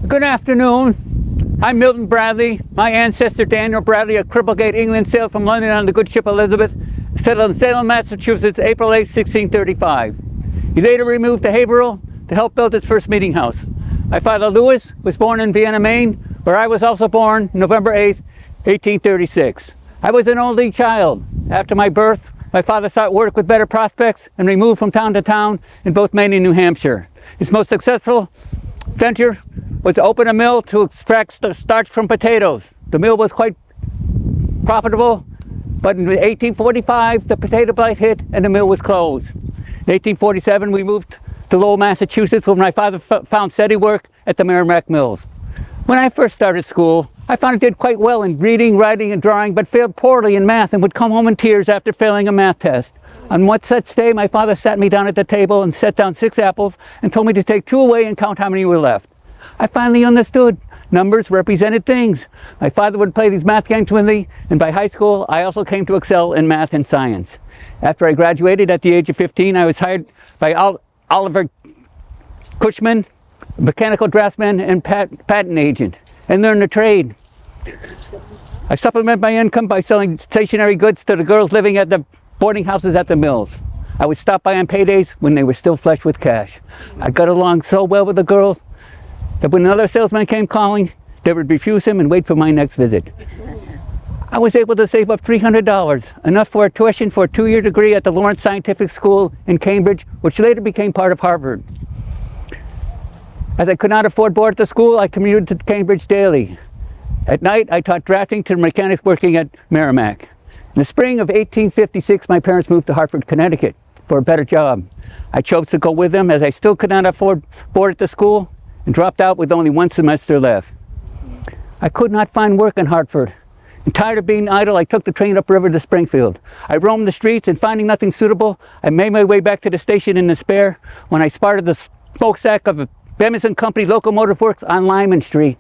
Good afternoon. I'm Milton Bradley. My ancestor Daniel Bradley of Cripplegate, England, sailed from London on the good ship Elizabeth, settled in Salem, Massachusetts, April 8, 1635. He later removed to Haverhill to help build its first meeting house. My father Louis was born in Vienna, Maine, where I was also born November 8, 1836. I was an only child. After my birth, my father sought work with better prospects and we moved from town to town in both Maine and New Hampshire. His most successful venture was to open a mill to extract the starch from potatoes. The mill was quite profitable, but in 1845 the potato blight hit and the mill was closed. In 1847 we moved to Lowell, Massachusetts, where my father found steady work at the Merrimack Mills. When I first started school, I found I did quite well in reading, writing, and drawing, but failed poorly in math and would come home in tears after failing a math test. On one such day, my father sat me down at the table and set down 6 apples and told me to take 2 away and count how many were left. I finally understood. Numbers represented things. My father would play these math games with me, and by high school, I also came to excel in math and science. After I graduated at the age of 15, I was hired by Oliver Cushman, mechanical draftsman and patent agent, and learned the trade. I supplement my income by selling stationary goods to the girls living at the boarding houses at the mills. I would stop by on paydays when they were still flush with cash. I got along so well with the girls that when another salesman came calling, they would refuse him and wait for my next visit. I was able to save up $300, enough for a tuition for a 2-year degree at the Lawrence Scientific School in Cambridge, which later became part of Harvard. As I could not afford board at the school, I commuted to Cambridge daily. At night, I taught drafting to the mechanics working at Merrimack. In the spring of 1856, my parents moved to Hartford, Connecticut for a better job. I chose to go with them as I still could not afford board at the school and dropped out with only 1 semester left. I could not find work in Hartford. And tired of being idle, I took the train upriver to Springfield. I roamed the streets and finding nothing suitable, I made my way back to the station in despair when I spotted the smokestack of a Bemis & Company Locomotive Works on Lyman Street.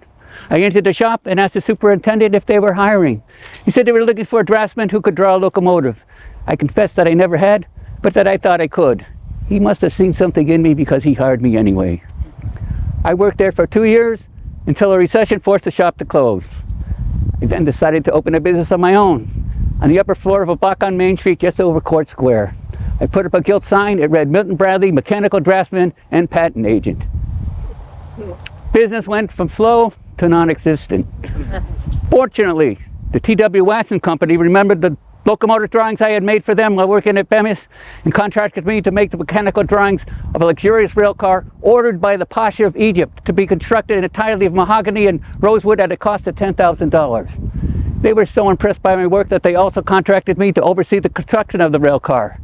I entered the shop and asked the superintendent if they were hiring. He said they were looking for a draftsman who could draw a locomotive. I confessed that I never had, but that I thought I could. He must have seen something in me because he hired me anyway. I worked there for 2 years until a recession forced the shop to close. I then decided to open a business of my own on the upper floor of a block on Main Street just over Court Square. I put up a gilt sign. It read Milton Bradley, mechanical draftsman and patent agent. Business went from slow to non-existent. Fortunately, the T.W. Wasson Company remembered the locomotive drawings I had made for them while working at Bemis and contracted me to make the mechanical drawings of a luxurious rail car ordered by the Pasha of Egypt to be constructed entirely of mahogany and rosewood at a cost of $10,000. They were so impressed by my work that they also contracted me to oversee the construction of the rail car.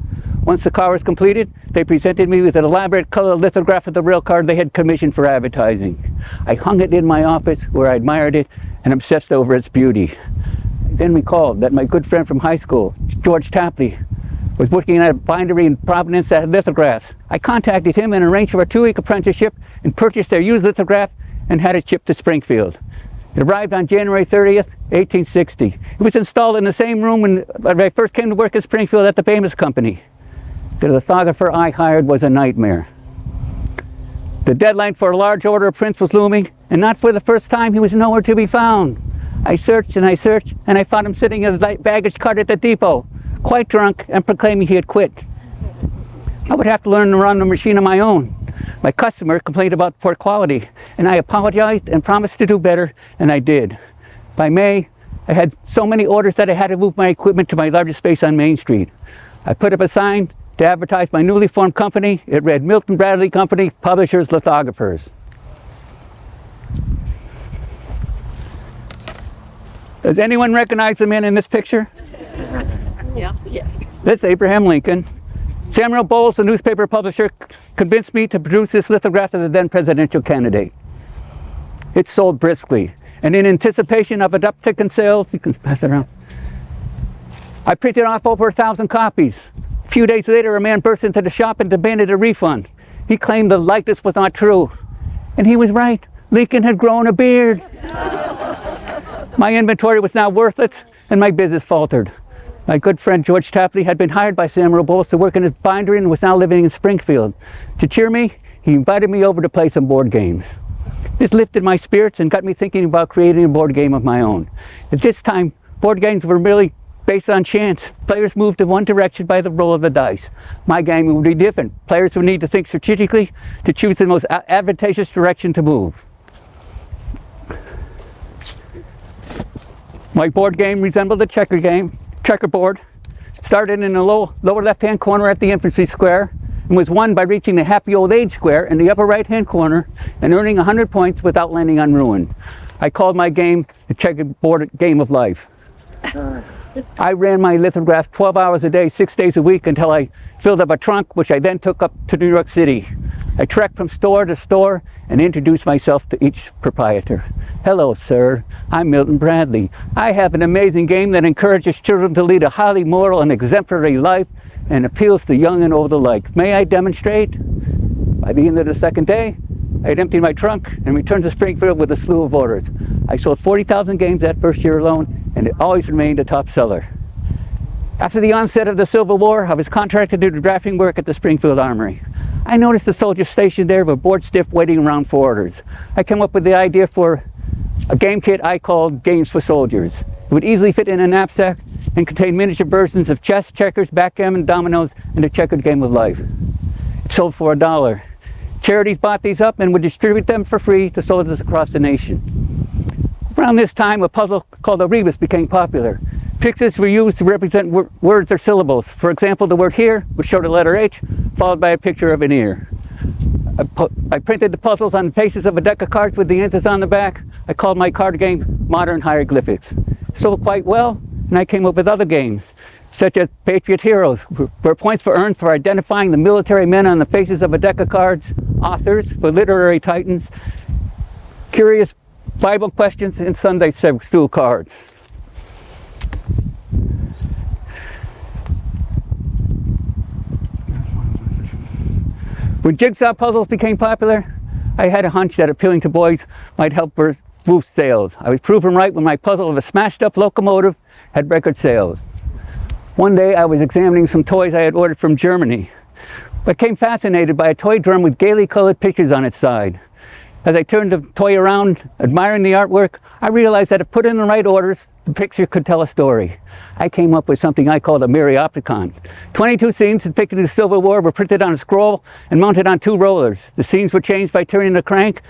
Once the car was completed, they presented me with an elaborate color lithograph of the rail car they had commissioned for advertising. I hung it in my office where I admired it and obsessed over its beauty. I then recalled that my good friend from high school, George Tapley, was working at a bindery in Providence that had lithographs. I contacted him and arranged for a 2-week apprenticeship and purchased their used lithograph and had it shipped to Springfield. It arrived on January 30th, 1860. It was installed in the same room when I first came to work at Springfield at the Bemis Company. The lithographer I hired was a nightmare. The deadline for a large order of prints was looming, and not for the first time he was nowhere to be found. I searched and I searched, and I found him sitting in a baggage cart at the depot, quite drunk and proclaiming he had quit. I would have to learn to run the machine on my own. My customer complained about poor quality, and I apologized and promised to do better, and I did. By May, I had so many orders that I had to move my equipment to my largest space on Main Street. I put up a sign to advertise my newly formed company. It read Milton Bradley Company, Publishers, Lithographers. Does anyone recognize the man in this picture? Yeah. Yes. That's Abraham Lincoln. Samuel Bowles, the newspaper publisher, convinced me to produce this lithograph of the then presidential candidate. It sold briskly, and in anticipation of an uptick in sales, you can pass it around, I printed off over 1,000 copies. A few days later, a man burst into the shop and demanded a refund. He claimed the likeness was not true. And he was right. Lincoln had grown a beard. My inventory was now worthless, and my business faltered. My good friend George Tapley had been hired by Samuel Bowles to work in his bindery and was now living in Springfield. To cheer me, he invited me over to play some board games. This lifted my spirits and got me thinking about creating a board game of my own. At this time, board games were really based on chance. Players moved in one direction by the roll of the dice. My game would be different. Players would need to think strategically to choose the most advantageous direction to move. My board game resembled a checkerboard. Started in the lower left-hand corner at the infancy square and was won by reaching the happy old age square in the upper right-hand corner and earning 100 points without landing on ruin. I called my game the checkerboard game of life. I ran my lithograph 12 hours a day, 6 days a week until I filled up a trunk, which I then took up to New York City. I trekked from store to store and introduced myself to each proprietor. Hello, sir. I'm Milton Bradley. I have an amazing game that encourages children to lead a highly moral and exemplary life and appeals to young and old alike. May I demonstrate? By the end of the second day, I had emptied my trunk and returned to Springfield with a slew of orders. I sold 40,000 games that first year alone, and it always remained a top seller. After the onset of the Civil War, I was contracted to do drafting work at the Springfield Armory. I noticed the soldiers stationed there were bored stiff waiting around for orders. I came up with the idea for a game kit I called Games for Soldiers. It would easily fit in a knapsack and contain miniature versions of chess, checkers, backgammon, dominoes, and the checkered game of life. It sold for $1. Charities bought these up and would distribute them for free to soldiers across the nation. Around this time, a puzzle called a rebus became popular. Pictures were used to represent words or syllables. For example, the word here would show the letter H, followed by a picture of an ear. I printed the puzzles on the faces of a deck of cards with the answers on the back. I called my card game Modern Hieroglyphics. It sold quite well, and I came up with other games, such as Patriot Heroes, where points were earned for identifying the military men on the faces of a deck of cards, authors for literary titans, curious Bible questions, and Sunday stool cards. When jigsaw puzzles became popular, I had a hunch that appealing to boys might help boost sales. I was proven right when my puzzle of a smashed-up locomotive had record sales. One day I was examining some toys I had ordered from Germany, but became fascinated by a toy drum with gaily colored pictures on its side. As I turned the toy around, admiring the artwork, I realized that if put in the right orders, the picture could tell a story. I came up with something I called a myriopticon. 22 scenes depicting the Civil War were printed on a scroll and mounted on 2 rollers. The scenes were changed by turning the crank,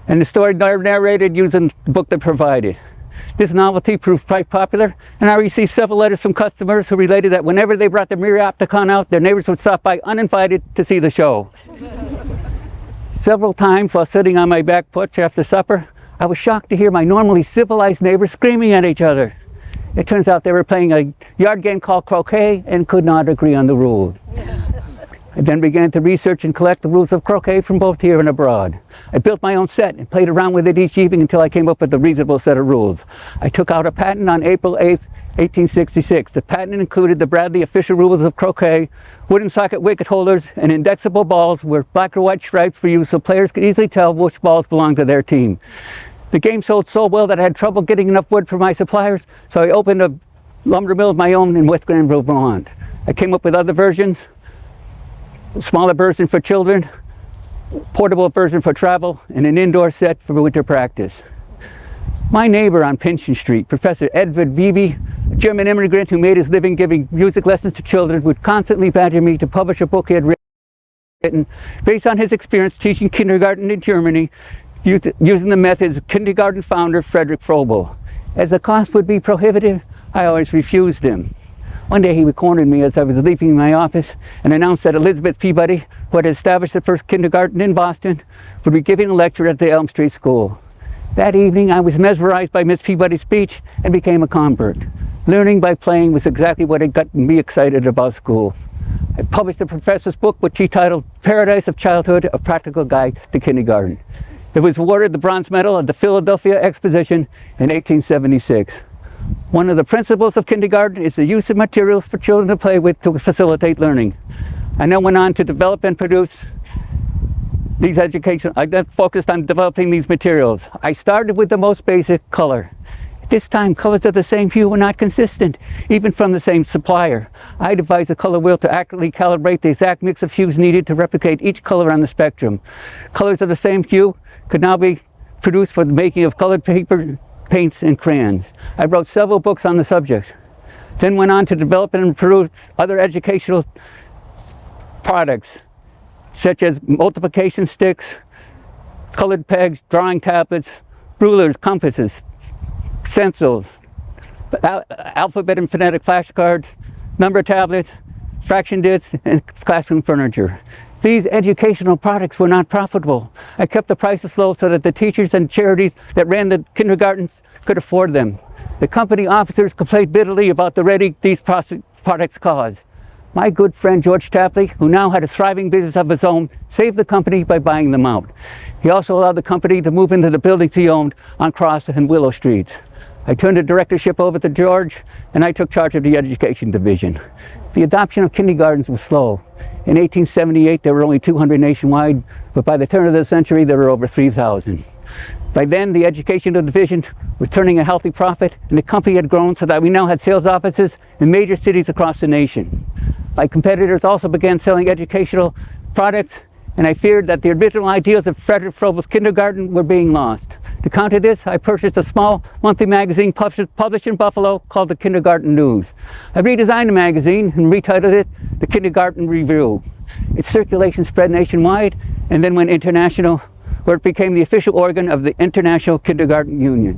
and the story narrated using the book that provided. This novelty proved quite popular, and I received several letters from customers who related that whenever they brought the myriopticon out, their neighbors would stop by uninvited to see the show. Several times while sitting on my back porch after supper, I was shocked to hear my normally civilized neighbors screaming at each other. It turns out they were playing a yard game called croquet and could not agree on the rules. I then began to research and collect the rules of croquet from both here and abroad. I built my own set and played around with it each evening until I came up with a reasonable set of rules. I took out a patent on April 8th, 1866. The patent included the Bradley official rules of croquet, wooden socket wicket holders, and indexable balls with black or white stripes for use so players could easily tell which balls belonged to their team. The game sold so well that I had trouble getting enough wood for my suppliers, so I opened a lumber mill of my own in West Granville, Vermont. I came up with other versions, a smaller version for children, portable version for travel, and an indoor set for winter practice. My neighbor on Pynchon Street, Professor Edward Wiebe, a German immigrant who made his living giving music lessons to children, would constantly badger me to publish a book he had written based on his experience teaching kindergarten in Germany using the methods of kindergarten founder Frederick Froebel. As the cost would be prohibitive, I always refused him. One day he cornered me as I was leaving my office and announced that Elizabeth Peabody, who had established the first kindergarten in Boston, would be giving a lecture at the Elm Street School. That evening I was mesmerized by Miss Peabody's speech and became a convert. Learning by playing was exactly what had gotten me excited about school. I published the professor's book, which he titled Paradise of Childhood, A Practical Guide to Kindergarten. It was awarded the bronze medal at the Philadelphia Exposition in 1876. One of the principles of kindergarten is the use of materials for children to play with to facilitate learning. I then went on to develop and produce these I then focused on developing these materials. I started with the most basic color. At this time, colors of the same hue were not consistent, even from the same supplier. I devised a color wheel to accurately calibrate the exact mix of hues needed to replicate each color on the spectrum. Colors of the same hue could now be produced for the making of colored paper, paints, and crayons. I wrote several books on the subject, then went on to develop and produce other educational products, such as multiplication sticks, colored pegs, drawing tablets, rulers, compasses, stencils, alphabet and phonetic flashcards, number tablets, fraction discs, and classroom furniture. These educational products were not profitable. I kept the prices low so that the teachers and charities that ran the kindergartens could afford them. The company officers complained bitterly about the headache these products caused. My good friend George Tapley, who now had a thriving business of his own, saved the company by buying them out. He also allowed the company to move into the buildings he owned on Cross and Willow Streets. I turned the directorship over to George, and I took charge of the education division. The adoption of kindergartens was slow. In 1878, there were only 200 nationwide, but by the turn of the century, there were over 3,000. By then, the educational division was turning a healthy profit, and the company had grown so that we now had sales offices in major cities across the nation. My competitors also began selling educational products, and I feared that the original ideals of Frederick Froebel's kindergarten were being lost. To counter this, I purchased a small monthly magazine published in Buffalo called the Kindergarten News. I redesigned the magazine and retitled it the Kindergarten Review. Its circulation spread nationwide and then went international, where it became the official organ of the International Kindergarten Union.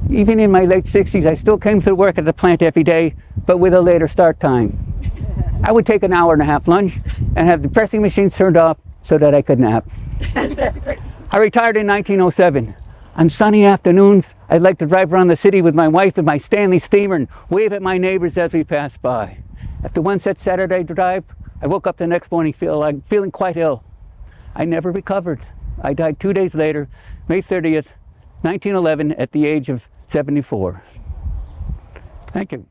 Even in my late 60s, I still came to work at the plant every day, but with a later start time. I would take an hour-and-a-half lunch and have the pressing machines turned off so that I could nap. I retired in 1907. On sunny afternoons, I'd like to drive around the city with my wife in my Stanley steamer and wave at my neighbors as we passed by. After one such Saturday drive, I woke up the next morning feeling quite ill. I never recovered. I died 2 days later, May 30th, 1911, at the age of 74. Thank you.